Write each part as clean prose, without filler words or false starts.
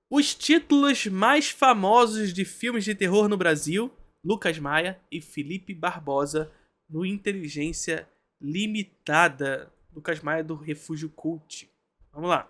Os títulos mais famosos de filmes de terror no Brasil, Lucas Maia e Felipe Barbosa, no Inteligência Limitada. Lucas Maia do Refúgio Cult. Vamos lá.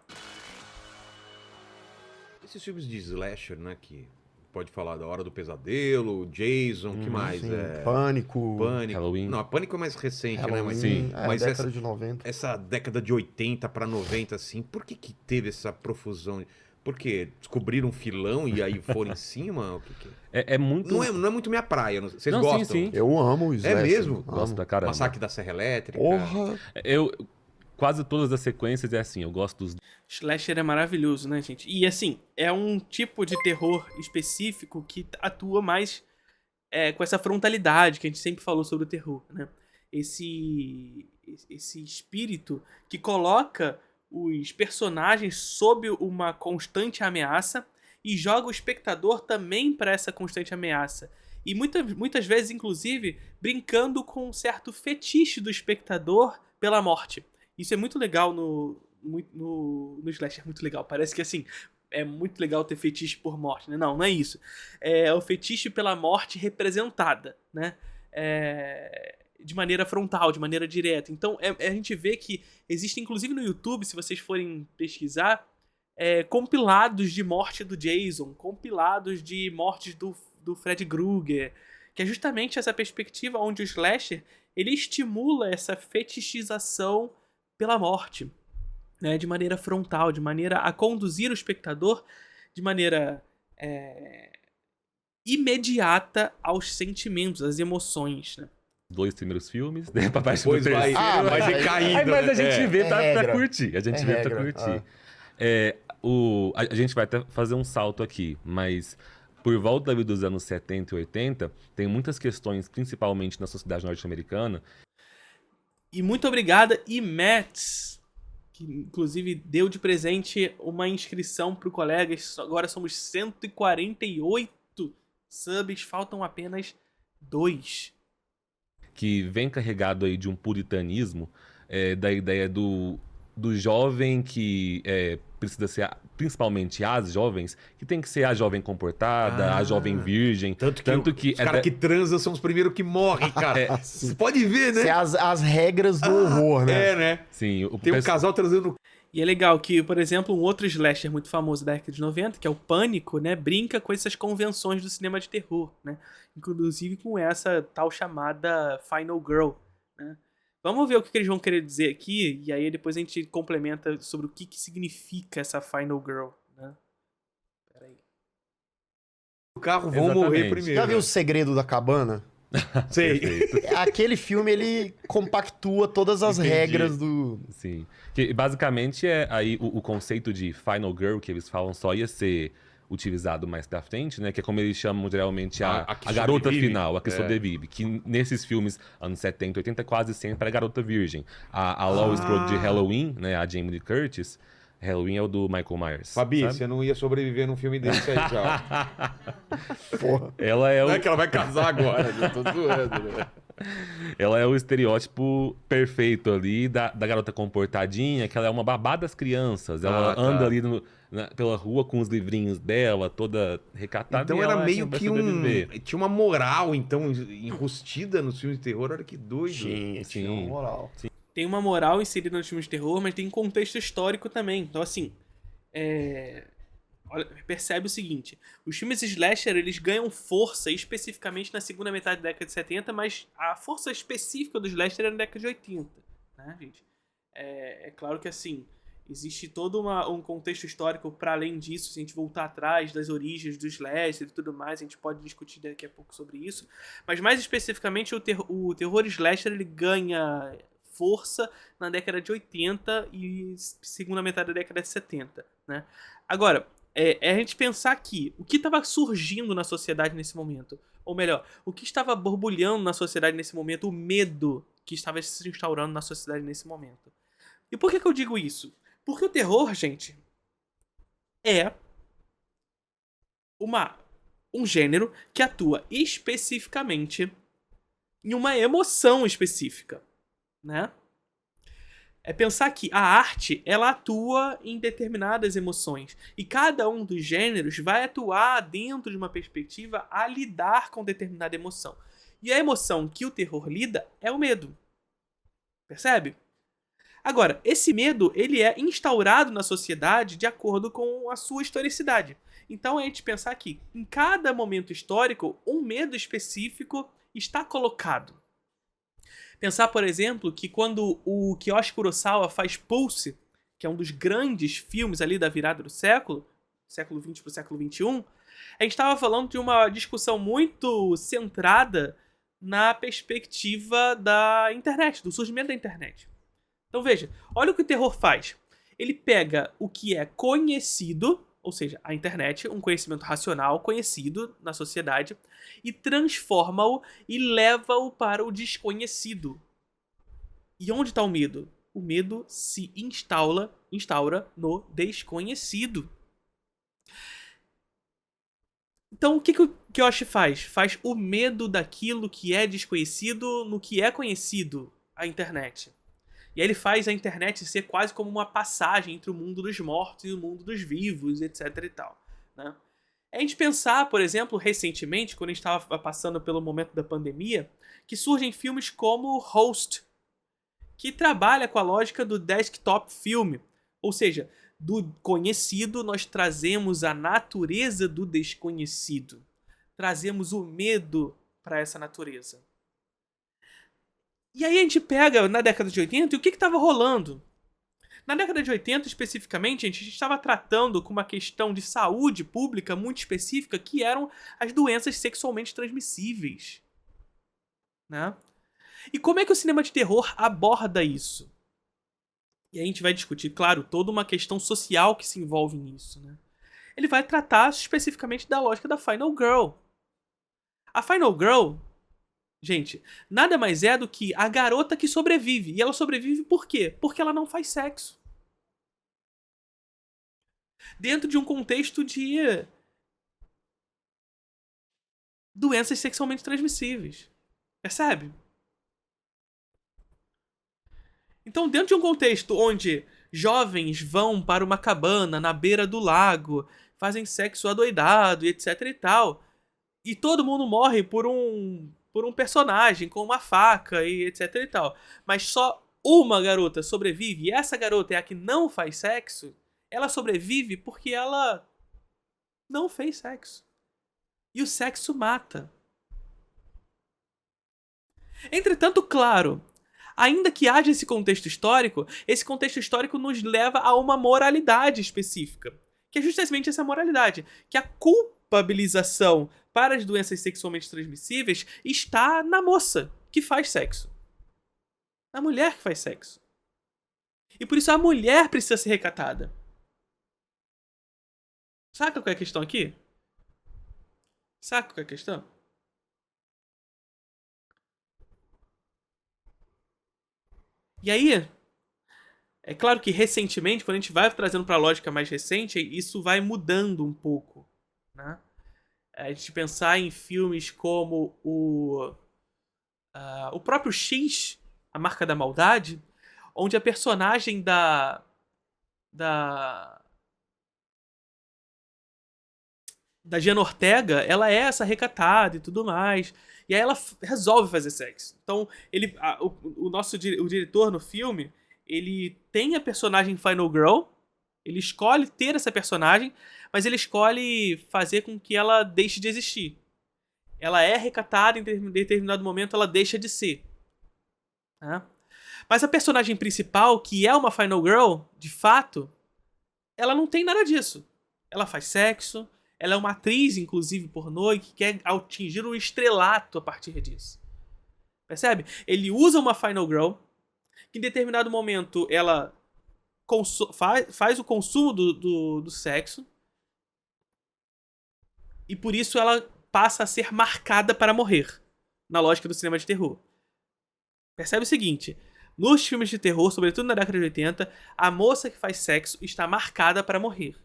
Esses filmes de slasher, né, que pode falar da Hora do Pesadelo, Jason, que mais? Sim, Pânico, Halloween. Não, Pânico é mais recente, né? Halloween, Mas, sim. mas década de 90. essa década de 80 pra 90, assim, por que teve essa profusão? Porque descobriram um filão e aí foram em cima? O que é? É muito... Não é muito minha praia. Vocês Não, gostam? sim. Eu amo o slasher. mesmo? Gosto Amo. pra caramba. Massacre da Serra Elétrica. Porra! Quase todas as sequências é assim, eu gosto dos... Slasher é maravilhoso, né, gente? E assim, é um tipo de terror específico que atua mais com essa frontalidade que a gente sempre falou sobre o terror, né? Esse espírito que coloca os personagens sob uma constante ameaça e joga o espectador também para essa constante ameaça. E muitas vezes, inclusive, brincando com um certo fetiche do espectador pela morte. Isso é muito legal no slasher, muito legal. Parece que assim, é muito legal ter fetiche por morte, né? Não é isso. É o fetiche pela morte representada, né? De maneira frontal, de maneira direta. Então, a gente vê que existe, inclusive no YouTube, se vocês forem pesquisar, compilados de morte do Jason, compilados de mortes do Fred Krueger, que é justamente essa perspectiva onde o slasher ele estimula essa fetichização pela morte, né, de maneira frontal, de maneira a conduzir o espectador de maneira imediata aos sentimentos, às emoções, né? 2 primeiros filmes, né? Pra parte Depois do vai, terceiro. vai decaindo. Mas a gente vê pra regra. curtir. A gente vê pra curtir. A gente vai até fazer um salto aqui, mas por volta dos anos 70 e 80, tem muitas questões, principalmente na sociedade norte-americana. E muito obrigada, Imets, que inclusive deu de presente uma inscrição pro colega. Agora somos 148 subs, faltam apenas 2. Que vem carregado aí de um puritanismo, da ideia do jovem que precisa ser, principalmente as jovens, que tem que ser a jovem comportada, a jovem virgem. Tanto que os caras que transam são os primeiros que morrem, cara. Você pode ver, né? Isso é as regras do horror, né? Né? Sim, Tem um casal transando. E é legal que, por exemplo, um outro slasher muito famoso da década de 90, que é o Pânico, né, brinca com essas convenções do cinema de terror, né? Inclusive com essa tal chamada Final Girl, né? Vamos ver o que eles vão querer dizer aqui, e aí depois a gente complementa sobre o que significa essa Final Girl, né? Pera aí. O carro vão morrer primeiro. Já viu O Segredo da Cabana? Sei. Aquele filme, ele compactua todas as regras do... Sim. Que basicamente aí o conceito de Final Girl que eles falam só ia ser utilizado mais pra frente, né? Que é como eles chamam geralmente a garota final, a que sobrevive. Que nesses filmes, anos 70, 80, quase sempre é a garota virgem. A Laurie Strode de Halloween, né? A Jamie Lee Curtis. Halloween é o do Michael Myers. Fabi, sabe? você não ia sobreviver num filme desse aí já. Porra. Ela é Não é que ela vai casar agora, eu tô zoando, né? Ela é o estereótipo perfeito ali da garota comportadinha, que ela é uma babá das crianças. Ela anda ali pela rua com os livrinhos dela, toda recatada. Então e era ela meio vai que sobreviver. tinha uma moral, então, enrustida nos filmes de terror. Olha que doido. Tinha uma moral. Tem uma moral inserida nos filmes de terror, mas tem um contexto histórico também. Então, assim, olha, percebe o seguinte: os filmes slasher, eles ganham força especificamente na segunda metade da década de 70, mas a força específica do slasher era na década de 80, né, gente? É claro que, assim, existe todo um contexto histórico para além disso. Se a gente voltar atrás das origens do slasher e tudo mais, a gente pode discutir daqui a pouco sobre isso. Mas, mais especificamente, o terror slasher, ele ganha força na década de 80 e segunda metade da década de 70, né? Agora, a gente pensar aqui, o que estava surgindo na sociedade nesse momento? Ou melhor, o que estava borbulhando na sociedade nesse momento? O medo que estava se instaurando na sociedade nesse momento. E por que eu digo isso? Porque o terror, gente, é um gênero que atua especificamente em uma emoção específica, né? É pensar que a arte, ela atua em determinadas emoções. E cada um dos gêneros vai atuar dentro de uma perspectiva a lidar com determinada emoção. E a emoção que o terror lida é o medo. Percebe? Agora, esse medo, ele é instaurado na sociedade de acordo com a sua historicidade. Então, é a gente pensar que, em cada momento histórico, um medo específico está colocado. Pensar, por exemplo, que quando o Kiyoshi Kurosawa faz Pulse, que é um dos grandes filmes ali da virada do século XX para o século XXI, a gente estava falando de uma discussão muito centrada na perspectiva da internet, do surgimento da internet. Então veja, olha o que o terror faz. Ele pega o que é conhecido, ou seja, a internet, um conhecimento racional conhecido na sociedade, e transforma-o e leva-o para o desconhecido. E onde está o medo? O medo se instaura no desconhecido. Então o que o Kiyoshi faz? Faz o medo daquilo que é desconhecido no que é conhecido, a internet. E aí ele faz a internet ser quase como uma passagem entre o mundo dos mortos e o mundo dos vivos, etc e tal, né? É a gente pensar, por exemplo, recentemente, quando a gente estava passando pelo momento da pandemia, que surgem filmes como Host, que trabalha com a lógica do desktop film. Ou seja, do conhecido nós trazemos a natureza do desconhecido. Trazemos o medo para essa natureza. E aí a gente pega na década de 80 e o que estava rolando? Na década de 80, especificamente, a gente estava tratando com uma questão de saúde pública muito específica, que eram as doenças sexualmente transmissíveis, né? E como é que o cinema de terror aborda isso? E a gente vai discutir, claro, toda uma questão social que se envolve nisso, né? Ele vai tratar especificamente da lógica da Final Girl. A Final Girl, gente, nada mais é do que a garota que sobrevive. E ela sobrevive por quê? Porque ela não faz sexo. Dentro de um contexto de doenças sexualmente transmissíveis. Percebe? Então, dentro de um contexto onde jovens vão para uma cabana na beira do lago, fazem sexo adoidado e etc e tal, e todo mundo morre por um personagem com uma faca e etc e tal, mas só uma garota sobrevive, e essa garota é a que não faz sexo, ela sobrevive porque ela não fez sexo. E o sexo mata. Entretanto, claro, ainda que haja esse contexto histórico nos leva a uma moralidade específica, que é justamente essa moralidade, que a culpabilização para as doenças sexualmente transmissíveis está na moça que faz sexo. Na mulher que faz sexo. E por isso a mulher precisa ser recatada. Saca qual é a questão aqui? Saca qual é a questão? E aí, é claro que recentemente, quando a gente vai trazendo para a lógica mais recente, isso vai mudando um pouco, né? A gente pensar em filmes como o próprio X, A Marca da Maldade, onde a personagem da Jenna Ortega, ela é essa recatada e tudo mais. E aí ela resolve fazer sexo. Então, o diretor no filme, ele tem a personagem Final Girl, ele escolhe ter essa personagem, mas ele escolhe fazer com que ela deixe de existir. Ela é recatada, em determinado momento ela deixa de ser. Tá? Mas a personagem principal, que é uma Final Girl, de fato, ela não tem nada disso. Ela faz sexo, ela é uma atriz, inclusive, pornô, e que quer atingir um estrelato a partir disso. Percebe? Ele usa uma Final Girl, que em determinado momento ela faz o consumo do sexo, e por isso ela passa a ser marcada para morrer, na lógica do cinema de terror. Percebe o seguinte, nos filmes de terror, sobretudo na década de 80, a moça que faz sexo está marcada para morrer.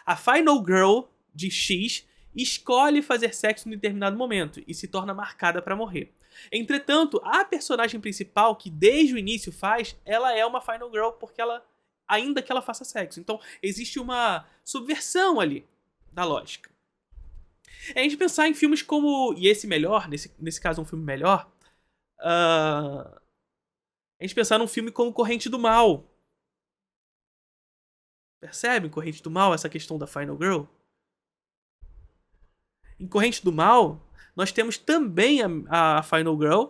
A Final Girl de X escolhe fazer sexo em determinado momento e se torna marcada para morrer. Entretanto, a personagem principal, que desde o início faz, ela é uma Final Girl, porque ela, ainda que ela faça sexo. Então, existe uma subversão ali da lógica. É a gente pensar em filmes como... E esse melhor, nesse caso um filme melhor... a gente pensar num filme como Corrente do Mal. Percebe em Corrente do Mal essa questão da Final Girl? Em Corrente do Mal, nós temos também a Final Girl.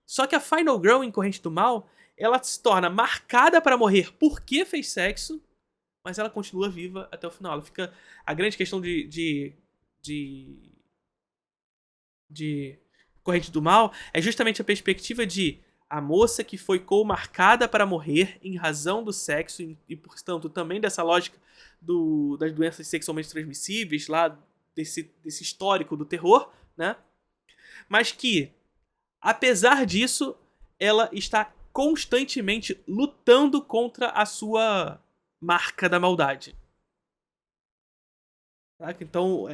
Só que a Final Girl em Corrente do Mal, ela se torna marcada para morrer porque fez sexo, mas ela continua viva até o final. Ela fica... A grande questão de Corrente do Mal é justamente a perspectiva de a moça que foi marcada para morrer em razão do sexo e portanto, também dessa lógica das doenças sexualmente transmissíveis, lá desse histórico do terror, né? Mas que, apesar disso, ela está constantemente lutando contra a sua marca da maldade. Tá? Então,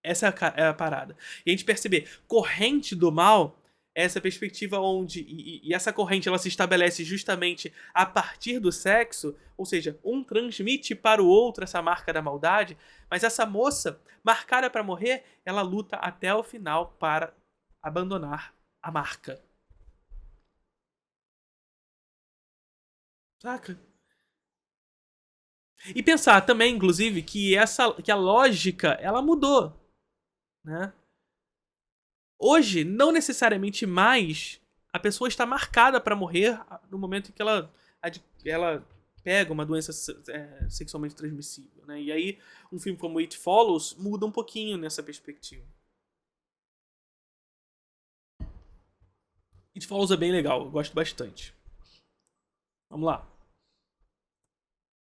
essa é a parada. E a gente perceber, Corrente do Mal é essa perspectiva onde... E essa corrente ela se estabelece justamente a partir do sexo, ou seja, um transmite para o outro essa marca da maldade, mas essa moça, marcada para morrer, ela luta até o final para abandonar a marca. Saca? E pensar também, inclusive, que a lógica, ela mudou, né? Hoje, não necessariamente mais a pessoa está marcada para morrer no momento em que ela pega uma doença sexualmente transmissível, né? E aí, um filme como It Follows muda um pouquinho nessa perspectiva. It Follows é bem legal, eu gosto bastante. Vamos lá.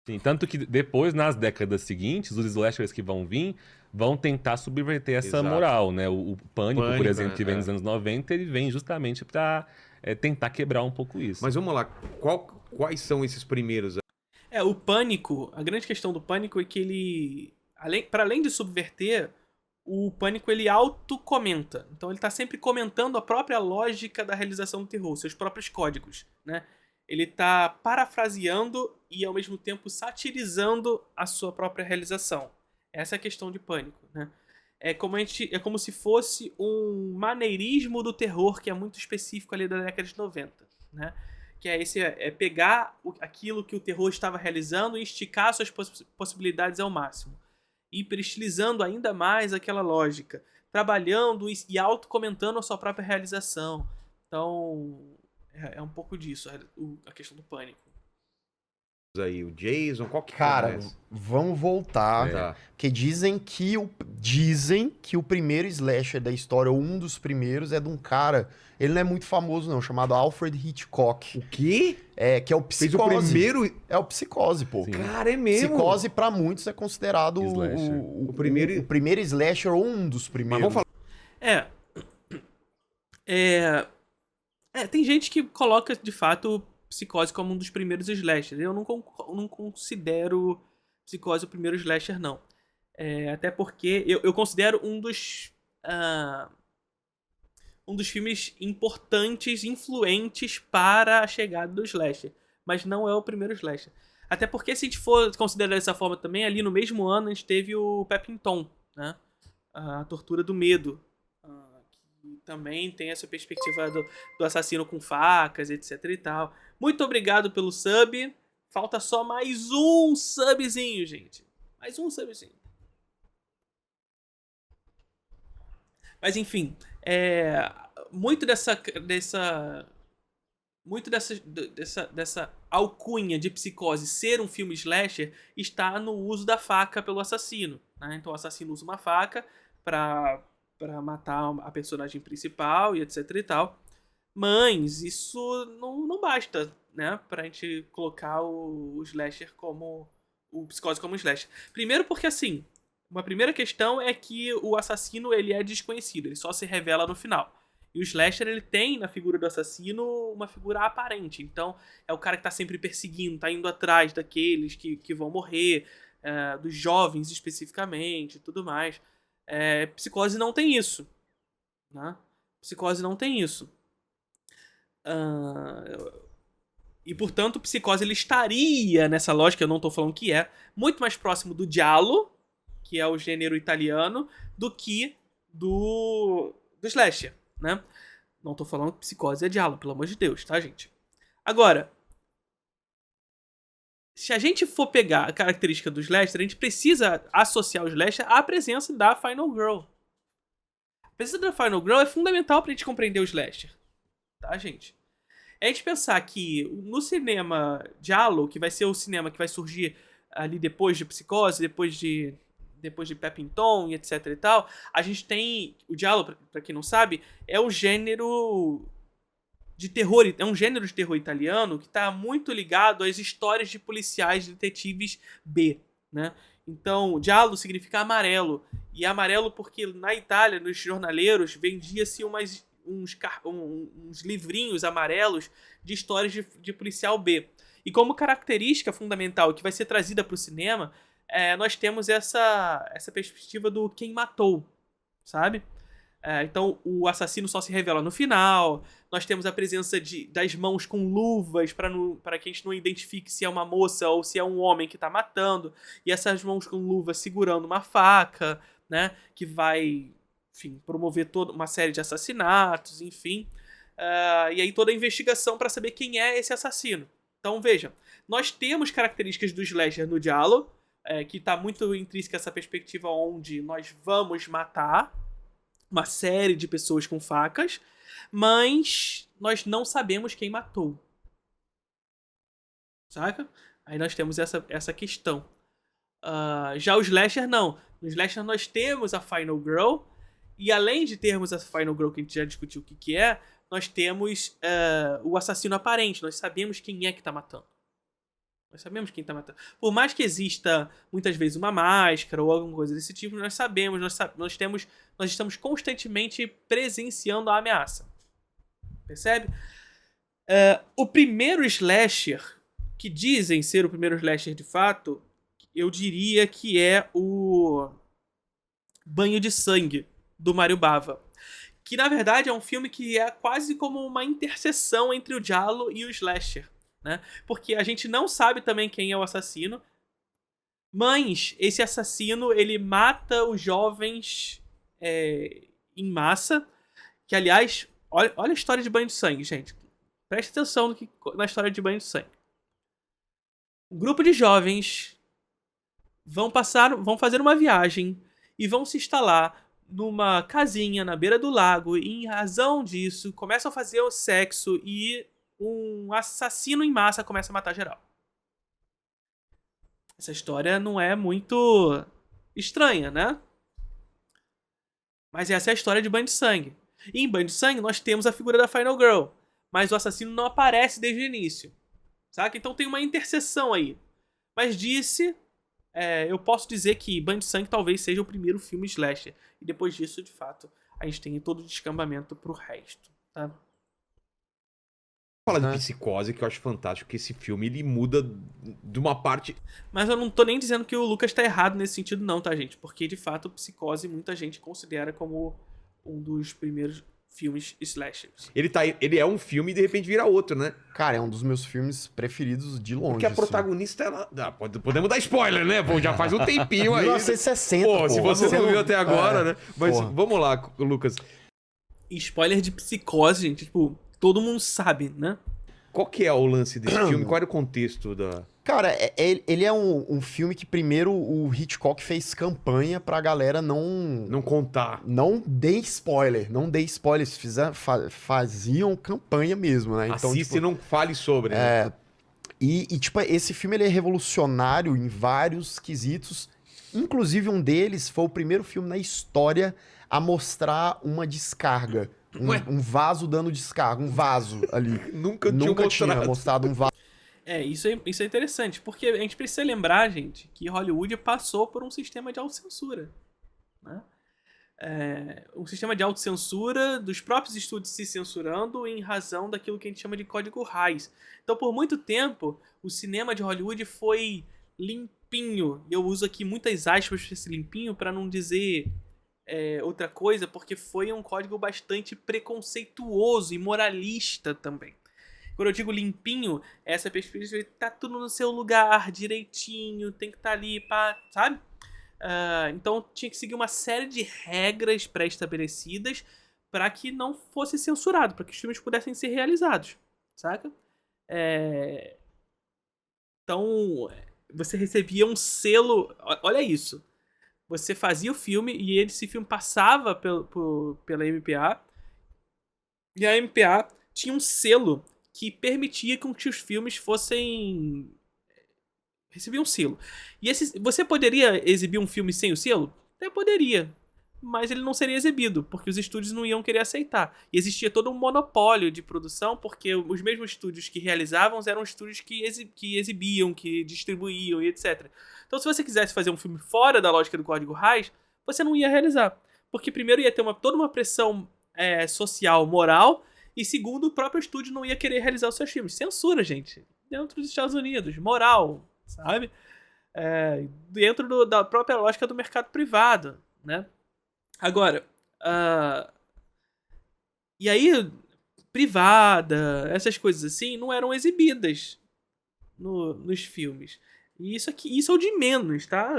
Sim, tanto que depois, nas décadas seguintes, os slashers que vão vir vão tentar subverter essa Exato. moral, né? O Pânico, por exemplo, que vem né? nos anos 90, ele vem justamente pra tentar quebrar um pouco isso. Mas vamos lá, quais são esses primeiros? O Pânico, a grande questão do Pânico é que ele, para além de subverter, o Pânico ele autocomenta. Então ele tá sempre comentando a própria lógica da realização do terror, seus próprios códigos, né? Ele tá parafraseando e ao mesmo tempo satirizando a sua própria realização. Essa é a questão de Pânico, né? É como se fosse um maneirismo do terror que é muito específico ali da década de 90, né? Que é pegar aquilo que o terror estava realizando e esticar suas possibilidades ao máximo. Hiperestilizando ainda mais aquela lógica. Trabalhando e autocomentando a sua própria realização. Então, é um pouco disso, a questão do Pânico. Aí, o Jason, qual que Cara, começa? vamos voltar. Tá. Porque dizem que o primeiro slasher da história, ou um dos primeiros, é de um cara. Ele não é muito famoso, não, chamado Alfred Hitchcock. O quê? Que é o Fez o Psicose. primeiro... É o Psicose, pô. Sim. Cara, é mesmo? Psicose, pra muitos, é considerado Slasher. o primeiro- o primeiro slasher ou um dos primeiros. Mas vamos Tem gente que coloca, de fato, Psicose como um dos primeiros slashers. Eu não considero Psicose o primeiro slasher, não. Até porque eu considero um dos filmes importantes, influentes para a chegada do slasher. Mas não é o primeiro slasher. Até porque, se a gente for considerar dessa forma também, ali no mesmo ano a gente teve o Peppington, né? A Tortura do Medo. Que também tem essa perspectiva do assassino com facas, etc e tal. Muito obrigado pelo sub. Falta só mais um subzinho, gente. Mais um subzinho. Mas enfim, muito dessa alcunha de Psicose ser um filme slasher está no uso da faca pelo assassino, né? Então o assassino usa uma faca pra matar a personagem principal e etc e tal. Mas isso não basta, né? Pra gente colocar o slasher como... o Psicose como slasher. Primeiro porque, assim, uma primeira questão é que o assassino ele é desconhecido, ele só se revela no final. E o slasher ele tem na figura do assassino uma figura aparente. Então é o cara que tá sempre perseguindo, tá indo atrás daqueles que vão morrer, dos jovens especificamente e tudo mais. Psicose não tem isso, né? Psicose não tem isso. E, portanto, Psicose ele estaria nessa lógica, eu não tô falando que é, muito mais próximo do giallo, que é o gênero italiano, do que do slasher, né? Não tô falando que Psicose é giallo, pelo amor de Deus, tá, gente? Agora, se a gente for pegar a característica do slasher, a gente precisa associar o slasher à presença da Final Girl. A presença da Final Girl é fundamental pra gente compreender o slasher, tá, gente? É a gente pensar que no cinema giallo, que vai ser o cinema que vai surgir ali depois de Psicose, depois de Peeping Tom e etc e tal, a gente tem o giallo, pra quem não sabe, é um gênero de terror italiano que tá muito ligado às histórias de policiais detetives B, né? Então, giallo significa amarelo, e amarelo porque na Itália, nos jornaleiros, vendia-se uns livrinhos amarelos de histórias de policial B. E como característica fundamental que vai ser trazida para o cinema, nós temos essa perspectiva do quem matou, sabe? Então o assassino só se revela no final. Nós temos a presença das mãos com luvas para que a gente não identifique se é uma moça ou se é um homem que está matando. E essas mãos com luvas segurando uma faca, né? Que vai, enfim, promover toda uma série de assassinatos, enfim. E aí toda a investigação para saber quem é esse assassino. Então veja, nós temos características do slasher no giallo, que está muito intrínseca essa perspectiva onde nós vamos matar uma série de pessoas com facas, mas nós não sabemos quem matou. Saca? Aí nós temos essa questão. Já o slasher não. No slasher nós temos a Final Girl, e além de termos a Final Girl, que a gente já discutiu o que é, nós temos o assassino aparente. Nós sabemos quem é que tá matando. Nós sabemos quem tá matando. Por mais que exista, muitas vezes, uma máscara ou alguma coisa desse tipo, nós sabemos, nós estamos constantemente presenciando a ameaça. Percebe? O primeiro slasher, que dizem ser o primeiro slasher de fato, eu diria que é o Banho de Sangue, do Mario Bava. Que, na verdade, é um filme que é quase como uma interseção entre o giallo e o slasher. Né? Porque a gente não sabe também quem é o assassino, mas esse assassino ele mata os jovens em massa. Que, aliás, olha a história de Banho de Sangue, gente. Preste atenção na história de Banho de Sangue. Um grupo de jovens vão fazer uma viagem e vão se instalar numa casinha na beira do lago, e em razão disso começam a fazer o sexo e um assassino em massa começa a matar geral. Essa história não é muito estranha, né? Mas essa é a história de Banho de Sangue. E em Banho de Sangue nós temos a figura da Final Girl, mas o assassino não aparece desde o início. Saca? Então tem uma interseção aí. Mas eu posso dizer que Banho de Sangue talvez seja o primeiro filme slasher. E depois disso, de fato, a gente tem todo o descambamento pro resto, tá? Fala de Psicose, que eu acho fantástico, que esse filme ele muda de uma parte... Mas eu não tô nem dizendo que o Lucas tá errado nesse sentido não, tá, gente? Porque, de fato, Psicose muita gente considera como um dos primeiros filmes slashers. Ele é um filme e de repente vira outro, né? Cara, é um dos meus filmes preferidos de longe. Porque a protagonista, ela... podemos dar spoiler, né? Pô, já faz um tempinho aí. 1960, pô. Se você não viu até agora, né? Mas porra. Vamos lá, Lucas. Spoiler de Psicose, gente, tipo, todo mundo sabe, né? Qual que é o lance desse filme? Qual era o contexto da... Cara, ele é um filme que primeiro o Hitchcock fez campanha pra galera não contar. Não dê spoiler. Não dê spoiler. Faziam campanha mesmo, né? Então, assiste e não fale sobre, né? Tipo, esse filme ele é revolucionário em vários quesitos. Inclusive, um deles foi o primeiro filme na história a mostrar uma descarga. Um vaso dando descarga. Um vaso ali. Nunca tinha mostrado um vaso. Isso é interessante, porque a gente precisa lembrar, gente, que Hollywood passou por um sistema de autocensura, né? Um sistema de autocensura dos próprios estúdios se censurando em razão daquilo que a gente chama de código Hays. Então, por muito tempo, o cinema de Hollywood foi limpinho, e eu uso aqui muitas aspas para esse limpinho para não dizer outra coisa, porque foi um código bastante preconceituoso e moralista também. Quando eu digo limpinho, essa perspectiva tá tudo no seu lugar, direitinho, tem que estar ali, pá, sabe? Então tinha que seguir uma série de regras pré-estabelecidas para que não fosse censurado, para que os filmes pudessem ser realizados, saca? Então você recebia um selo, olha isso, você fazia o filme e esse filme passava pela MPA, e a MPA tinha um selo que permitia que os filmes fossem... recebiam um selo. E você poderia exibir um filme sem o selo? Até poderia. Mas ele não seria exibido, porque os estúdios não iam querer aceitar. E existia todo um monopólio de produção, porque os mesmos estúdios que realizavam eram estúdios que exibiam, que distribuíam e etc. Então, se você quisesse fazer um filme fora da lógica do Código Hays, você não ia realizar. Porque primeiro ia ter toda uma pressão social, moral, e segundo, o próprio estúdio não ia querer realizar os seus filmes. Censura, gente. Dentro dos Estados Unidos. Moral, sabe? Dentro da própria lógica do mercado privado, né? Agora, e aí, privada, essas coisas assim, não eram exibidas nos filmes. E isso é o de menos, tá?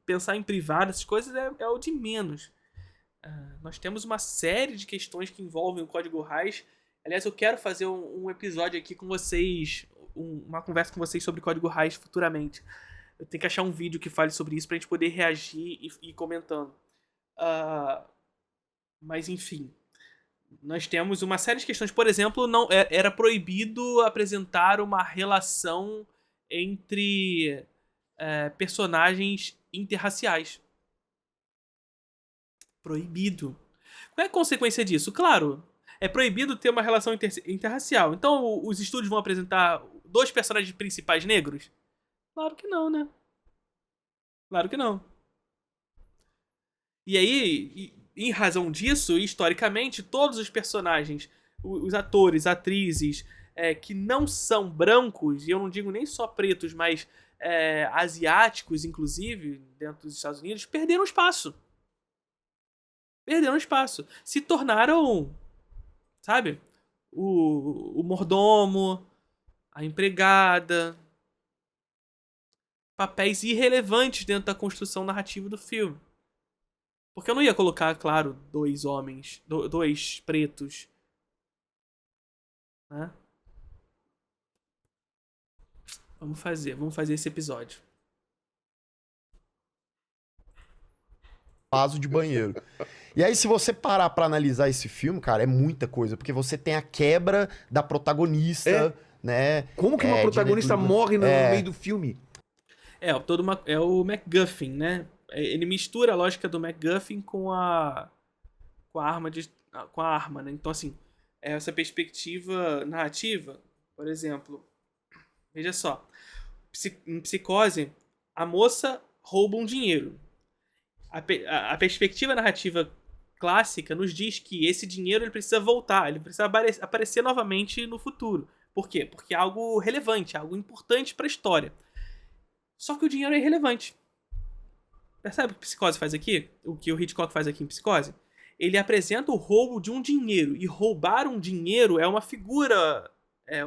Pensar em privada, essas coisas é o de menos. Nós temos uma série de questões que envolvem o Código Hays. Aliás, eu quero fazer um episódio aqui com vocês, uma conversa com vocês sobre Código Hays futuramente. Eu tenho que achar um vídeo que fale sobre isso pra gente poder reagir e ir comentando. Mas enfim, nós temos uma série de questões. Por exemplo, não era proibido apresentar uma relação entre personagens interraciais. Proibido. Qual é a consequência disso? Claro, é proibido ter uma relação interracial. Então os estúdios vão apresentar 2 personagens principais negros? Claro que não, né? Claro que não. E aí, em razão disso, historicamente, todos os personagens, os atores, atrizes, que não são brancos, e eu não digo nem só pretos, mas asiáticos, inclusive, dentro dos Estados Unidos, perderam espaço. Perderam espaço. Se tornaram, sabe, o mordomo, a empregada, papéis irrelevantes dentro da construção narrativa do filme. Porque eu não ia colocar, claro, 2 homens, 2 pretos, né? Vamos fazer esse episódio. Vaso de banheiro. E aí, se você parar pra analisar esse filme, cara, é muita coisa. Porque você tem a quebra da protagonista, né? Como que uma protagonista morre no meio do filme? É o MacGuffin, né? Ele mistura a lógica do MacGuffin com a arma, né? Então, assim, essa perspectiva narrativa, por exemplo, veja só, em Psicose, a moça rouba um dinheiro. A perspectiva narrativa clássica nos diz que esse dinheiro ele precisa voltar, ele precisa aparecer novamente no futuro. Por quê? Porque é algo relevante, algo importante para a história. Só que o dinheiro é irrelevante. Percebe o que Psicose faz aqui? O que o Hitchcock faz aqui em Psicose? Ele apresenta o roubo de um dinheiro. E roubar um dinheiro é uma figura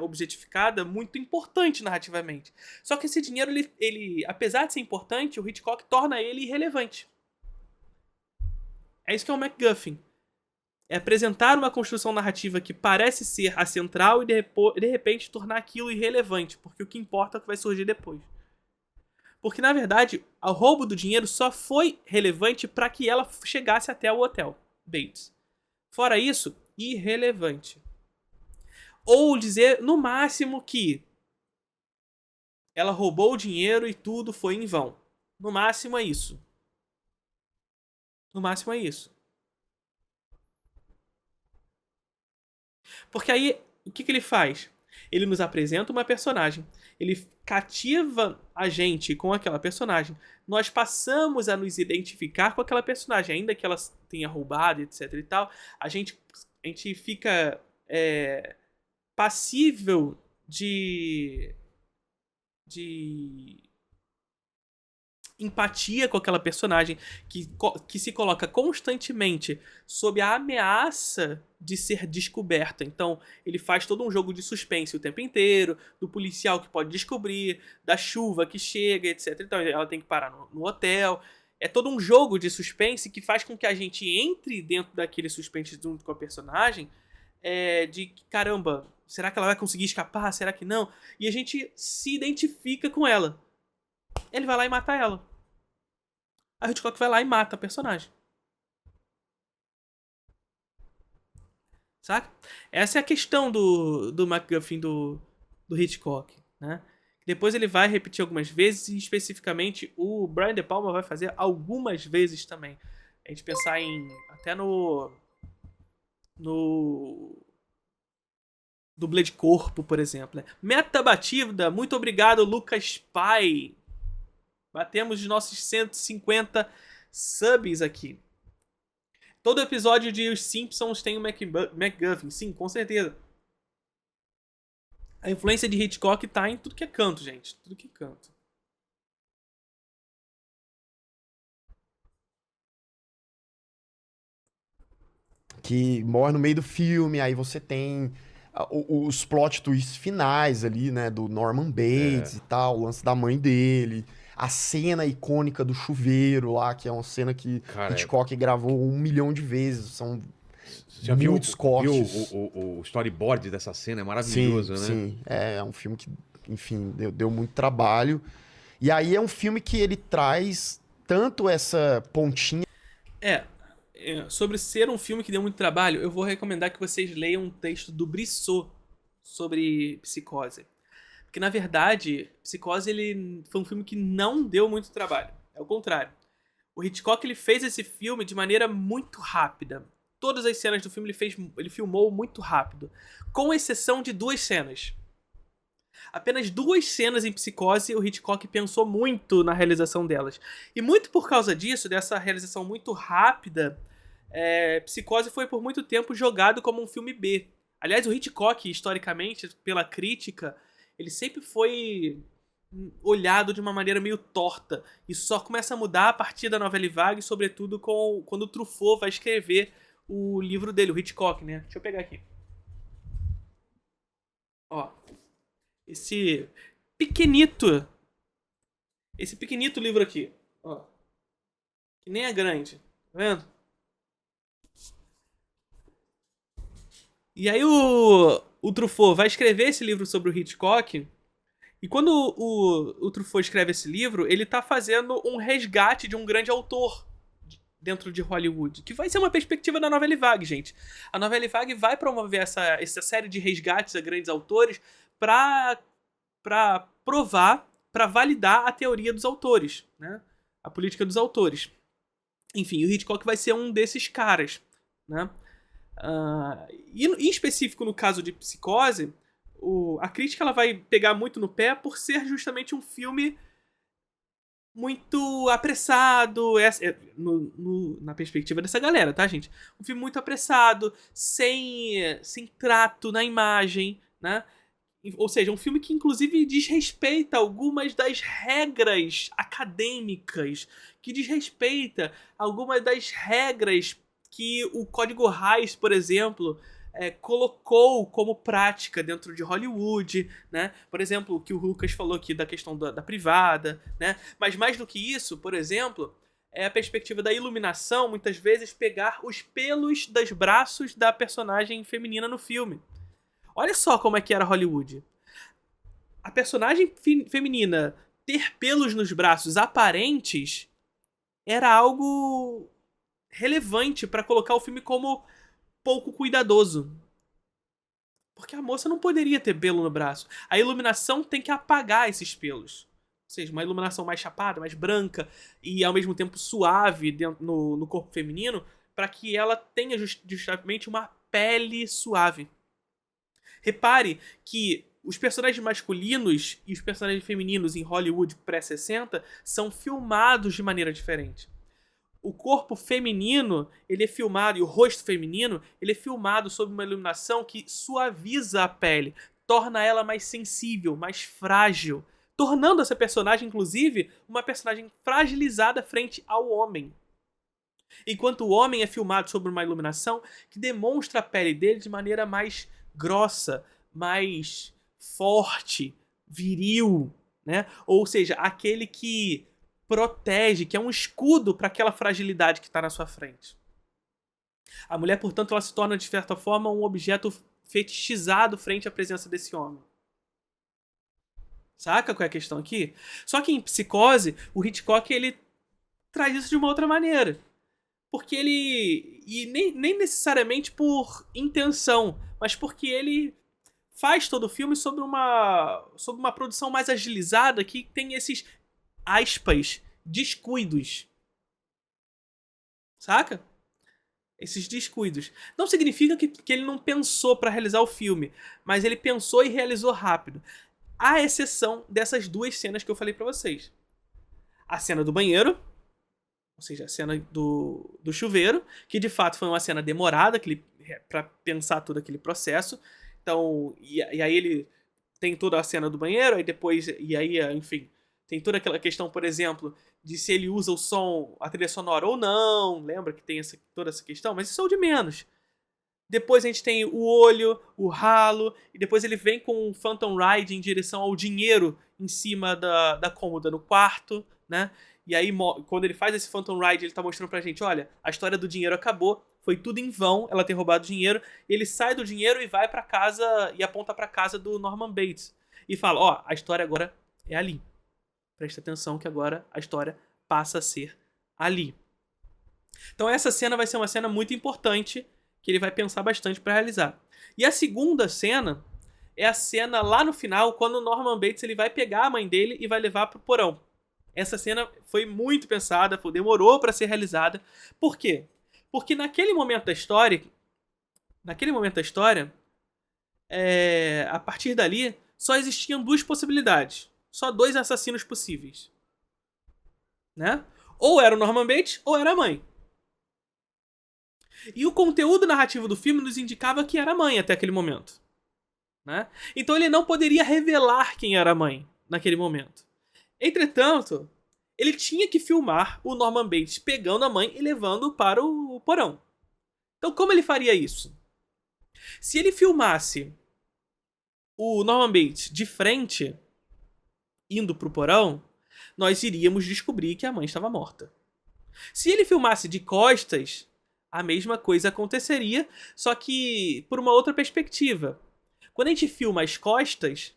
objetificada muito importante narrativamente. Só que esse dinheiro, ele, apesar de ser importante, o Hitchcock torna ele irrelevante. É isso que é o MacGuffin. É apresentar uma construção narrativa que parece ser a central e de repente tornar aquilo irrelevante. Porque o que importa é o que vai surgir depois. Porque, na verdade, o roubo do dinheiro só foi relevante para que ela chegasse até o hotel Bates. Fora isso, irrelevante. Ou dizer, no máximo, que ela roubou o dinheiro e tudo foi em vão. No máximo é isso. No máximo é isso. Porque aí, o que ele faz? Ele nos apresenta uma personagem. Ele cativa a gente com aquela personagem. Nós passamos a nos identificar com aquela personagem. Ainda que ela tenha roubado, etc e tal. A gente fica passível de empatia com aquela personagem, que se coloca constantemente sob a ameaça de ser descoberta. Então, ele faz todo um jogo de suspense o tempo inteiro, do policial que pode descobrir, da chuva que chega, etc. Então, ela tem que parar no hotel. É todo um jogo de suspense que faz com que a gente entre dentro daquele suspense junto com a personagem, de caramba, será que ela vai conseguir escapar? Será que não? E a gente se identifica com ela. Ele vai lá e mata ela. A Hitchcock vai lá e mata a personagem. Saca? Essa é a questão do MacGuffin do Hitchcock, né? Depois ele vai repetir algumas vezes e especificamente o Brian De Palma vai fazer algumas vezes também. A gente pensar até no dublê de corpo, por exemplo. Né? Meta batida, muito obrigado, Lucas Pai. Batemos os nossos 150 subs aqui. Todo episódio de Os Simpsons tem um MacGuffin. Sim, com certeza. A influência de Hitchcock tá em tudo que é canto, gente. Tudo que é canto. Que morre no meio do filme, aí você tem os plot twists finais ali, né? Do Norman Bates e tal, o lance da mãe dele. A cena icônica do chuveiro lá, que é uma cena que Hitchcock gravou 1 milhão de vezes. São muitos cortes. Viu o storyboard dessa cena? É maravilhoso, sim, né? Sim, é um filme que, enfim, deu muito trabalho. E aí é um filme que ele traz tanto essa pontinha... Sobre ser um filme que deu muito trabalho, eu vou recomendar que vocês leiam um texto do Brissot sobre Psicose. Porque, na verdade, Psicose ele foi um filme que não deu muito trabalho. É o contrário. O Hitchcock ele fez esse filme de maneira muito rápida. Todas as cenas do filme ele filmou muito rápido. Com exceção de 2 cenas. Apenas 2 cenas em Psicose o Hitchcock pensou muito na realização delas. E muito por causa disso, dessa realização muito rápida, Psicose foi por muito tempo jogado como um filme B. Aliás, o Hitchcock, historicamente, pela crítica, ele sempre foi olhado de uma maneira meio torta. Isso só começa a mudar a partir da Novela Vague, sobretudo quando o Truffaut vai escrever o livro dele, o Hitchcock, né? Deixa eu pegar aqui. Ó. Esse pequenito livro aqui. Ó. Que nem é grande. Tá vendo? E aí o Truffaut vai escrever esse livro sobre o Hitchcock. E quando o Truffaut escreve esse livro, ele tá fazendo um resgate de um grande autor dentro de Hollywood. Que vai ser uma perspectiva da Novela Vague, gente. A Novela Vague vai promover essa série de resgates a grandes autores pra provar, pra validar a teoria dos autores, né? A política dos autores. Enfim, o Hitchcock vai ser um desses caras, né? E em específico no caso de Psicose, a crítica ela vai pegar muito no pé por ser justamente um filme muito apressado, na perspectiva dessa galera, tá, gente? Um filme muito apressado, sem trato na imagem, né? Ou seja, um filme que inclusive desrespeita algumas das regras acadêmicas, que desrespeita algumas das regras que o Código Hays, por exemplo, colocou como prática dentro de Hollywood, né? Por exemplo, o que o Lucas falou aqui da questão da privada, né? Mas mais do que isso, por exemplo, é a perspectiva da iluminação, muitas vezes pegar os pelos dos braços da personagem feminina no filme. Olha só como é que era Hollywood. A personagem feminina ter pelos nos braços aparentes era algo relevante para colocar o filme como pouco cuidadoso. Porque a moça não poderia ter pelo no braço. A iluminação tem que apagar esses pelos. Ou seja, uma iluminação mais chapada, mais branca e ao mesmo tempo suave no corpo feminino, para que ela tenha justamente uma pele suave. Repare que os personagens masculinos e os personagens femininos em Hollywood pré-60 são filmados de maneira diferente. O corpo feminino, ele é filmado, e o rosto feminino, ele é filmado sob uma iluminação que suaviza a pele, torna ela mais sensível, mais frágil, tornando essa personagem, inclusive, uma personagem fragilizada frente ao homem. Enquanto o homem é filmado sob uma iluminação que demonstra a pele dele de maneira mais grossa, mais forte, viril, né? Ou seja, aquele que protege, que é um escudo para aquela fragilidade que está na sua frente. A mulher, portanto, ela se torna, de certa forma, um objeto fetichizado frente à presença desse homem. Saca qual é a questão aqui? Só que em Psicose, o Hitchcock, ele traz isso de uma outra maneira. Porque ele... E nem necessariamente por intenção, mas porque ele faz todo o filme sobre uma produção mais agilizada que tem esses, aspas, descuidos. Saca? Esses descuidos. Não significa que ele não pensou pra realizar o filme, mas ele pensou e realizou rápido. À exceção dessas duas cenas que eu falei pra vocês. A cena do banheiro, ou seja, a cena do chuveiro, que de fato foi uma cena demorada pra pensar todo aquele processo. Então, e aí ele tem toda a cena do banheiro, aí depois, e aí, enfim, tem toda aquela questão, por exemplo, de se ele usa o som, a trilha sonora ou não, lembra que tem toda essa questão? Mas isso é o de menos. Depois a gente tem o olho, o ralo, e depois ele vem com um Phantom Ride em direção ao dinheiro em cima da cômoda no quarto, né? E aí, quando ele faz esse Phantom Ride, ele tá mostrando pra gente, olha, a história do dinheiro acabou, foi tudo em vão, ela ter roubado dinheiro, ele sai do dinheiro e vai pra casa, e aponta pra casa do Norman Bates. E fala, ó, a história agora é ali. Presta atenção que agora a história passa a ser ali. Então essa cena vai ser uma cena muito importante, que ele vai pensar bastante para realizar. E a segunda cena é a cena lá no final, quando o Norman Bates ele vai pegar a mãe dele e vai levar pro porão. Essa cena foi muito pensada, demorou para ser realizada. Por quê? Porque naquele momento da história, a partir dali, só existiam duas possibilidades. Só dois assassinos possíveis. Né? Ou era o Norman Bates, ou era a mãe. E o conteúdo narrativo do filme nos indicava que era a mãe até aquele momento. Né? Então ele não poderia revelar quem era a mãe naquele momento. Entretanto, ele tinha que filmar o Norman Bates pegando a mãe e levando para o porão. Então como ele faria isso? Se ele filmasse o Norman Bates de frente, indo para o porão, nós iríamos descobrir que a mãe estava morta. Se ele filmasse de costas, a mesma coisa aconteceria, só que por uma outra perspectiva. Quando a gente filma as costas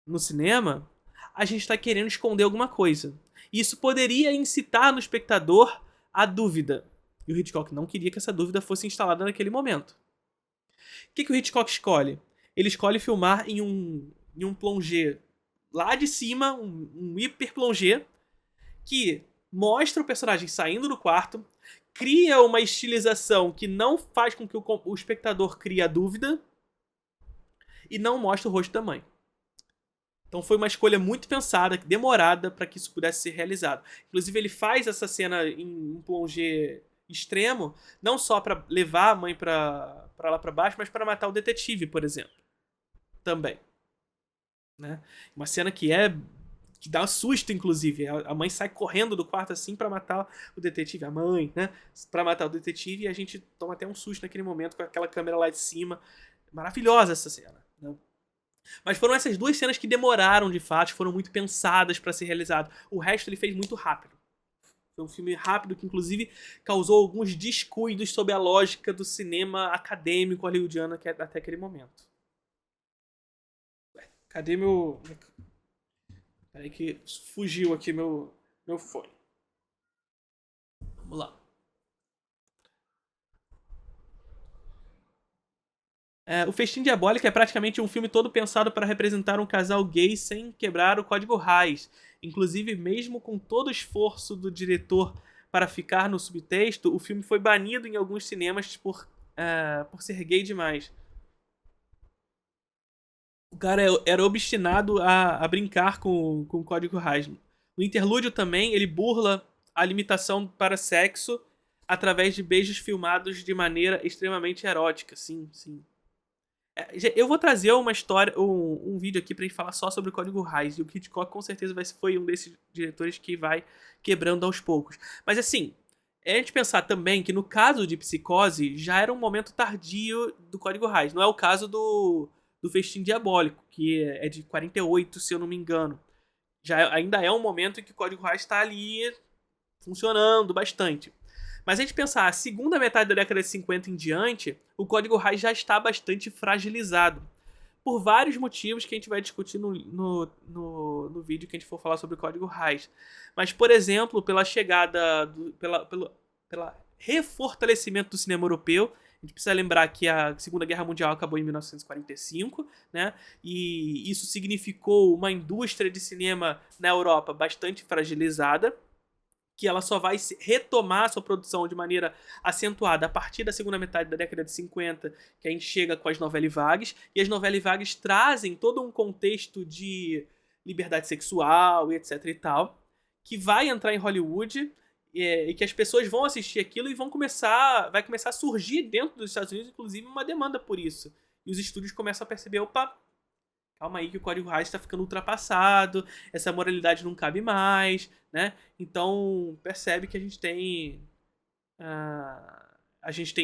no cinema, a gente está querendo esconder alguma coisa. Isso poderia incitar no espectador a dúvida. E o Hitchcock não queria que essa dúvida fosse instalada naquele momento. O que o Hitchcock escolhe? Ele escolhe filmar em um plongé lá de cima, um hiper plongé, que mostra o personagem saindo do quarto, cria uma estilização que não faz com que o espectador crie a dúvida e não mostra o rosto da mãe. Então foi uma escolha muito pensada, demorada, para que isso pudesse ser realizado. Inclusive ele faz essa cena em um plongé extremo, não só para levar a mãe para lá para baixo, mas para matar o detetive, por exemplo. Também. Né? Uma cena que dá um susto, inclusive. A mãe sai correndo do quarto assim pra matar o detetive. A mãe, né? Pra matar o detetive, e a gente toma até um susto naquele momento com aquela câmera lá de cima. Maravilhosa essa cena. Né? Mas foram essas duas cenas que demoraram, de fato, foram muito pensadas pra ser realizado. O resto ele fez muito rápido. Foi um filme rápido que, inclusive, causou alguns descuidos sobre a lógica do cinema acadêmico hollywoodiano até aquele momento. Cadê meu... Peraí que fugiu aqui meu fone. Vamos lá. O Festim Diabólico é praticamente um filme todo pensado para representar um casal gay sem quebrar o código Hays. Inclusive, mesmo com todo o esforço do diretor para ficar no subtexto, o filme foi banido em alguns cinemas por ser gay demais. O cara era obstinado a brincar com o código Hays. No interlúdio também, ele burla a limitação para sexo através de beijos filmados de maneira extremamente erótica. Sim, sim. Eu vou trazer uma história, um vídeo aqui pra gente falar só sobre o Código Hays. E o Hitchcock com certeza foi um desses diretores que vai quebrando aos poucos. Mas assim, é a gente pensar também que no caso de Psicose já era um momento tardio do Código Hays. Não é o caso do Festim Diabólico, que é de 48, se eu não me engano. Ainda é um momento em que o Código Hays está ali funcionando bastante. Mas a gente pensar, a segunda metade da década de 50 em diante, o Código Hays já está bastante fragilizado. Por vários motivos que a gente vai discutir no vídeo que a gente for falar sobre o Código Hays. Mas, por exemplo, pela chegada, pelo refortalecimento do cinema europeu. A gente precisa lembrar que a Segunda Guerra Mundial acabou em 1945, né? E isso significou uma indústria de cinema na Europa bastante fragilizada, que ela só vai retomar sua produção de maneira acentuada a partir da segunda metade da década de 50, que a gente chega com as novelas vagues, e as novelas vagues trazem todo um contexto de liberdade sexual e etc e tal, que vai entrar em Hollywood, e que as pessoas vão assistir aquilo e vai começar a surgir dentro dos Estados Unidos, inclusive, uma demanda por isso. E os estúdios começam a perceber, opa, calma aí que o Código Hays está ficando ultrapassado, essa moralidade não cabe mais, né? Então, percebe que a gente tem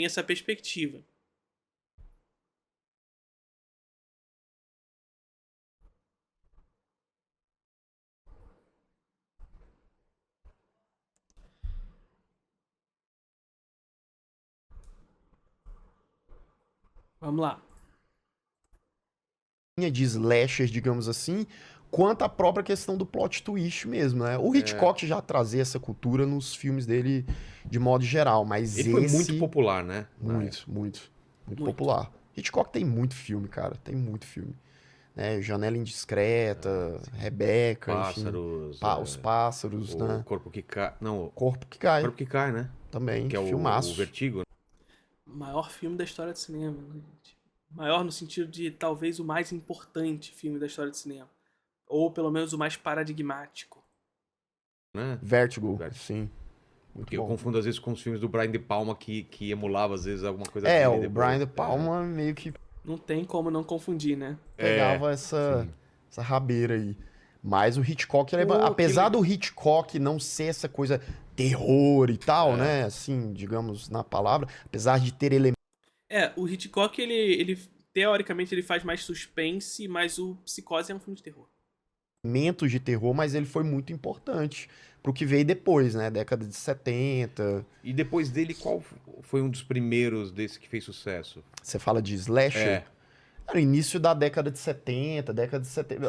essa perspectiva. Vamos lá. De slashers, digamos assim, quanto a própria questão do plot twist mesmo, né? O Hitchcock já trazia essa cultura nos filmes dele de modo geral, mas ele foi muito popular, né? Muito popular. Hitchcock tem muito filme, cara, tem muito filme. Né? Janela Indiscreta, Rebeca, Pássaros, enfim, Os Pássaros, né? O Corpo que Cai. Não, Corpo que Cai. Corpo que Cai, né? Também, que é filmaço. O Vertigo. O maior filme da história do cinema, né, gente? Maior no sentido de talvez o mais importante filme da história do cinema. Ou pelo menos o mais paradigmático. Né? Vertigo, sim. Porque eu confundo às vezes com os filmes do Brian De Palma que emulava às vezes alguma coisa o Brian De Palma meio que... Não tem como não confundir, né? Pegava essa rabeira aí. Mas o Hitchcock, apesar do Hitchcock não ser essa coisa terror e tal, né? Assim, digamos, na palavra, apesar de ter elementos... o Hitchcock, ele teoricamente, ele faz mais suspense, mas o Psicose é um filme de terror. Elementos de terror, mas ele foi muito importante pro que veio depois, né? Década de 70. E depois dele, qual foi um dos primeiros desse que fez sucesso? Você fala de slasher? No início da década de 70,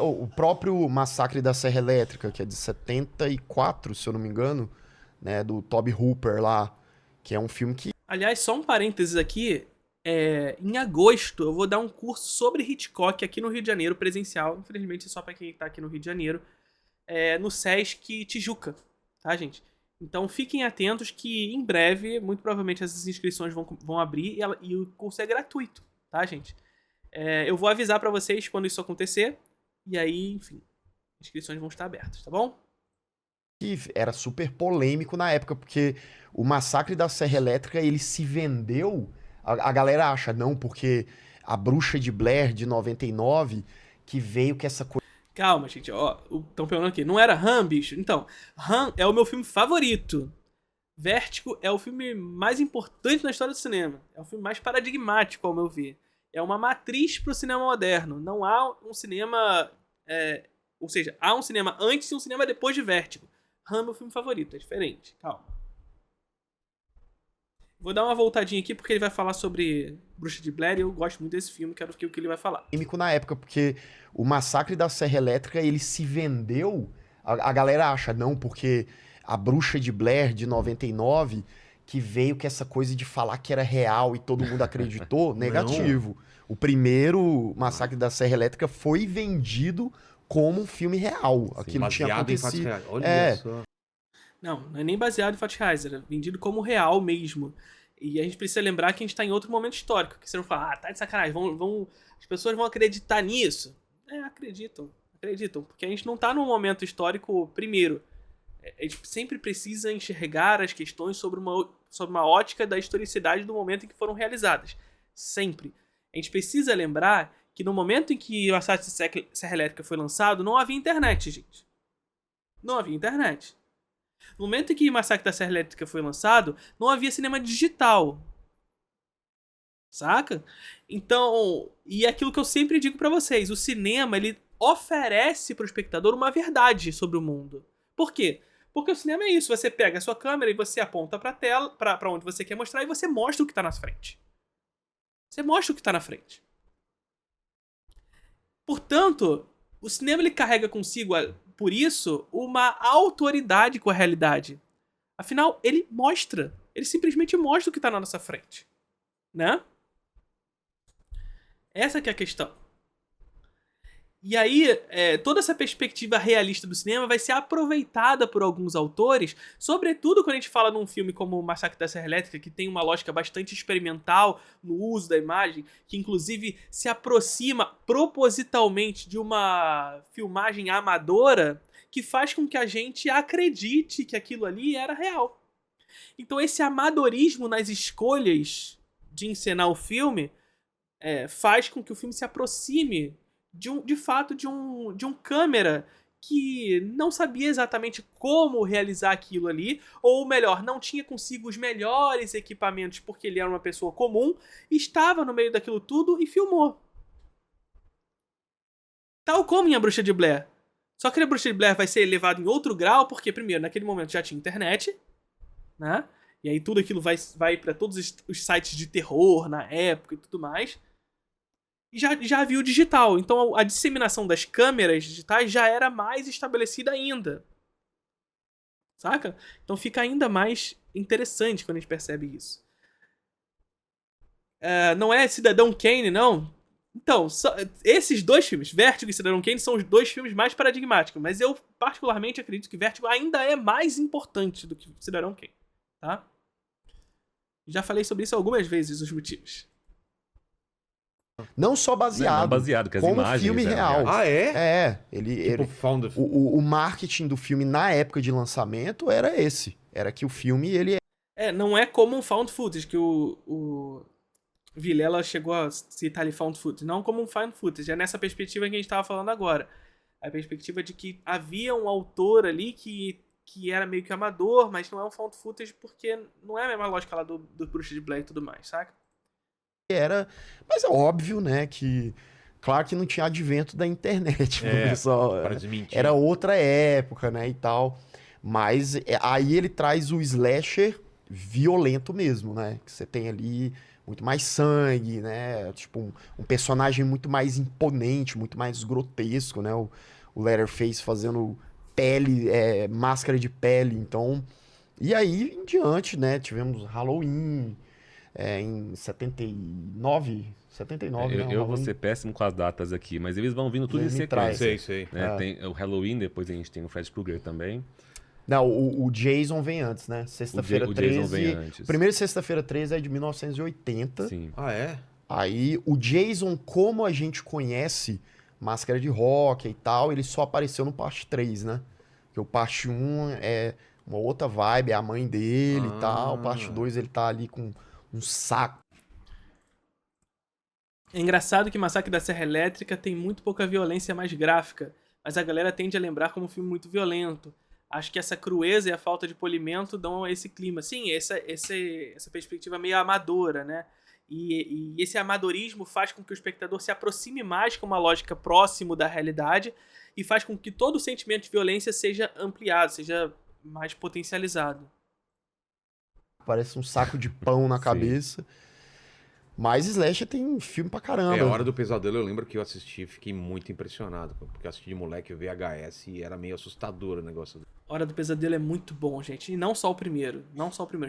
o próprio Massacre da Serra Elétrica, que é de 74, se eu não me engano, né? Do Tobe Hooper lá, que é um filme que... Aliás, só um parênteses aqui, em agosto eu vou dar um curso sobre Hitchcock aqui no Rio de Janeiro, presencial, infelizmente só pra quem tá aqui no Rio de Janeiro, no Sesc Tijuca, tá, gente? Então fiquem atentos que em breve, muito provavelmente essas inscrições vão abrir e o curso é gratuito, tá, gente? Eu vou avisar pra vocês quando isso acontecer, e aí, enfim, inscrições vão estar abertas, tá bom? Que era super polêmico na época, porque o Massacre da Serra Elétrica, ele se vendeu... A galera acha, não, porque a Bruxa de Blair, de 99, que veio com essa coisa... Calma, gente, ó, estão perguntando aqui, não era Ram, bicho? Então, Ram é o meu filme favorito. Vertigo é o filme mais importante na história do cinema. É o filme mais paradigmático, ao meu ver. É uma matriz pro cinema moderno. Não há um cinema... ou seja, há um cinema antes e um cinema depois de Vertigo. Ram é o meu filme favorito, é diferente. Calma. Vou dar uma voltadinha aqui porque ele vai falar sobre Bruxa de Blair e eu gosto muito desse filme, quero ver o que ele vai falar. Na época, porque o Massacre da Serra Elétrica, ele se vendeu... A galera acha, não, porque a Bruxa de Blair, de 99, que veio com essa coisa de falar que era real e todo mundo acreditou, negativo. O primeiro Massacre da Serra Elétrica foi vendido como um filme real. Aquilo tinha acontecido. Olha só. Não é nem baseado em fatos reais, era vendido como real mesmo. E a gente precisa lembrar que a gente tá em outro momento histórico, que você não fala, tá de sacanagem, as pessoas vão acreditar nisso. Acreditam, porque a gente não tá num momento histórico, primeiro, a gente sempre precisa enxergar as questões sobre uma ótica da historicidade do momento em que foram realizadas. Sempre. A gente precisa lembrar que no momento em que o Massacre da Serra Elétrica foi lançado, não havia internet, gente. Não havia internet. No momento em que o Massacre da Serra Elétrica foi lançado, não havia cinema digital. Saca? Então, e é aquilo que eu sempre digo pra vocês, o cinema, ele oferece pro espectador uma verdade sobre o mundo. Por quê? Porque o cinema é isso, você pega a sua câmera e você aponta pra tela, pra onde você quer mostrar, e você mostra o que tá na frente. Você mostra o que tá na frente. Portanto, o cinema ele carrega consigo, por isso, uma autoridade com a realidade. Afinal, ele simplesmente mostra o que tá na nossa frente. Né? Essa que é a questão. E aí, toda essa perspectiva realista do cinema vai ser aproveitada por alguns autores, sobretudo quando a gente fala num filme como O Massacre da Serra Elétrica, que tem uma lógica bastante experimental no uso da imagem, que inclusive se aproxima propositalmente de uma filmagem amadora, que faz com que a gente acredite que aquilo ali era real. Então esse amadorismo nas escolhas de encenar o filme faz com que o filme se aproxime de fato de um câmera que não sabia exatamente como realizar aquilo ali, ou melhor, não tinha consigo os melhores equipamentos porque ele era uma pessoa comum, estava no meio daquilo tudo e filmou. Tal como em A Bruxa de Blair. Só que A Bruxa de Blair vai ser elevado em outro grau porque, primeiro, naquele momento já tinha internet, né? E aí tudo aquilo vai para todos os sites de terror na época e tudo mais. E já havia o digital. Então a disseminação das câmeras digitais já era mais estabelecida ainda. Saca? Então fica ainda mais interessante quando a gente percebe isso. Não é Cidadão Kane, não. Então, esses dois filmes, Vértigo e Cidadão Kane, são os dois filmes mais paradigmáticos. Mas eu particularmente acredito que Vértigo ainda é mais importante do que Cidadão Kane. Tá? Já falei sobre isso algumas vezes, os motivos. Não só baseado, que as como imagens filme real. Ah, é? O marketing do filme na época de lançamento era esse. Era que o filme, ele não é como um found footage, que o Vilela chegou a citar ali found footage. Não como um found footage, é nessa perspectiva que a gente estava falando agora. A perspectiva de que havia um autor ali que era meio que amador, mas não é um found footage porque não é a mesma lógica lá do Bruxa de Blair e tudo mais, saca? era... Mas é óbvio, né, que... Claro que não tinha advento da internet, pessoal. Para desmentir. Era outra época, né, e tal. Mas aí ele traz o slasher violento mesmo, né? Que você tem ali muito mais sangue, né? Tipo, um personagem muito mais imponente, muito mais grotesco, né? O Leatherface fazendo pele, máscara de pele, então... E aí, em diante, né? Tivemos Halloween, em 79, né? Eu vou ser péssimo com as datas aqui, mas eles vão vindo tudo em sequência. Sei. Né? Tem o Halloween, depois a gente tem o Fred Krueger também. Não, o Jason vem antes, né? Sexta-feira 13. O Jason vem antes. Primeiro Sexta-feira 13 é de 1980. Sim. Ah, é? Aí o Jason, como a gente conhece, Máscara de Rock e tal, ele só apareceu no parte 3, né? Porque o parte 1 é uma outra vibe, é a mãe dele e tal. Parte 2 ele tá ali com um saco. É engraçado que Massacre da Serra Elétrica tem muito pouca violência mais gráfica, mas a galera tende a lembrar como um filme muito violento. Acho que essa crueza e a falta de polimento dão esse clima. Sim, essa perspectiva meio amadora, né? E esse amadorismo faz com que o espectador se aproxime mais com uma lógica próximo da realidade e faz com que todo o sentimento de violência seja ampliado, seja mais potencializado. Parece um saco de pão na cabeça. Mas Slasher tem filme pra caramba. A Hora do Pesadelo eu lembro que eu assisti e fiquei muito impressionado. Porque eu assisti de moleque, o VHS, e era meio assustador o negócio. Hora do Pesadelo é muito bom, gente. E não só o primeiro.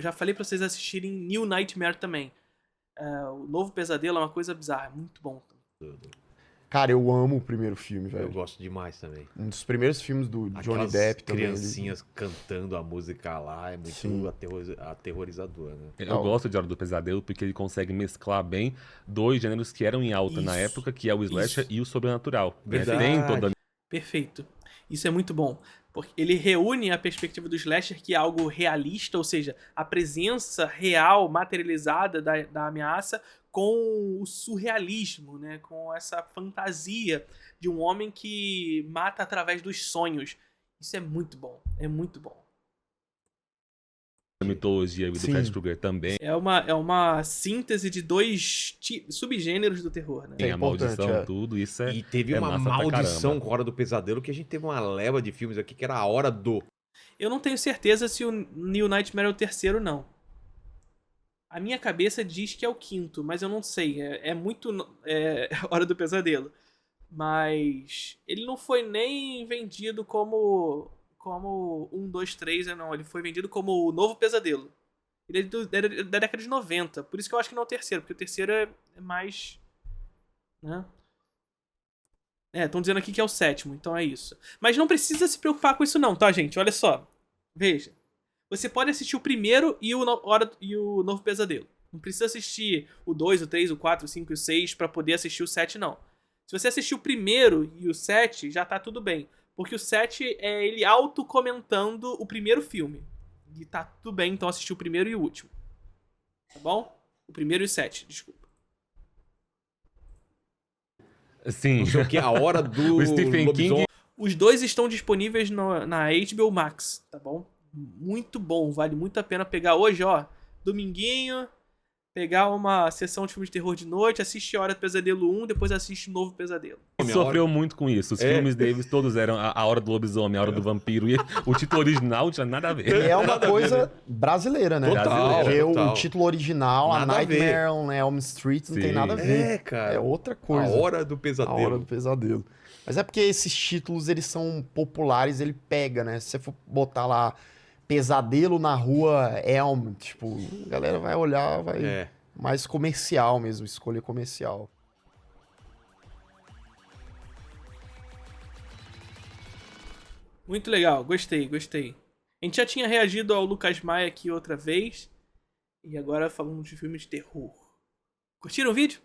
Já falei pra vocês assistirem New Nightmare também. O Novo Pesadelo é uma coisa bizarra. É muito bom. Cara, eu amo o primeiro filme, velho. Eu gosto demais também. Um dos primeiros filmes do Johnny Depp também. Criancinhas cantando a música lá é muito aterrorizador, né? Eu gosto de Hora do Pesadelo porque ele consegue mesclar bem dois gêneros que eram em alta na época, que é o slasher e o sobrenatural. Verdade. Tem toda... Perfeito. Isso é muito bom. Porque ele reúne a perspectiva do slasher, que é algo realista, ou seja, a presença real, materializada da ameaça, com o surrealismo, né? Com essa fantasia de um homem que mata através dos sonhos. Isso é muito bom, é muito bom. A mitologia do Fred Krueger também. É uma síntese de dois subgêneros do terror, né? Tem a maldição, tudo, isso é. E teve uma maldição com a Hora do Pesadelo, que a gente teve uma leva de filmes aqui que era a Hora do... Eu não tenho certeza se o New Nightmare é o terceiro, não. A minha cabeça diz que é o quinto, mas eu não sei. É muito Hora do Pesadelo. Mas ele não foi nem vendido como 1, 2, 3, não. Ele foi vendido como o Novo Pesadelo. Ele é da década de 90. Por isso que eu acho que não é o terceiro, porque o terceiro é mais... né? Estão dizendo aqui que é o sétimo, então é isso. Mas não precisa se preocupar com isso não, tá, gente? Olha só. Veja. Você pode assistir o primeiro e o Novo Pesadelo. Não precisa assistir o 2, o 3, o 4, o 5 e o 6 pra poder assistir o 7, não. Se você assistir o primeiro e o 7, já tá tudo bem. Porque o 7 é ele auto-comentando o primeiro filme. E tá tudo bem, então assistir o primeiro e o último. Tá bom? O primeiro e o 7, desculpa. Sim. Não que a Hora do O Stephen King. Os dois estão disponíveis na HBO Max, tá bom? Muito bom, vale muito a pena pegar hoje, ó. Dominguinho, pegar uma sessão de filme de terror de noite, assiste a Hora do Pesadelo 1, depois assiste o Novo Pesadelo. Sofreu muito com isso. Os filmes deles todos eram a Hora do Lobisomem, a Hora do Vampiro. E o título original tinha nada a ver. E é uma coisa brasileira, né? Total, Porque total. o título original, Nada a a ver. Nightmare on Elm Street, não Sim. tem nada a ver. É, cara. É outra coisa. A Hora do A Pesadelo. Hora do Pesadelo. Mas é porque esses títulos, eles são populares, ele pega, né? Se você for botar lá Pesadelo na Rua Elm, tipo, a galera vai olhar, vai... É. Mais comercial mesmo, escolha comercial. Muito legal, gostei. A gente já tinha reagido ao Lucas Maia aqui outra vez. E agora falamos de filme de terror. Curtiram o vídeo?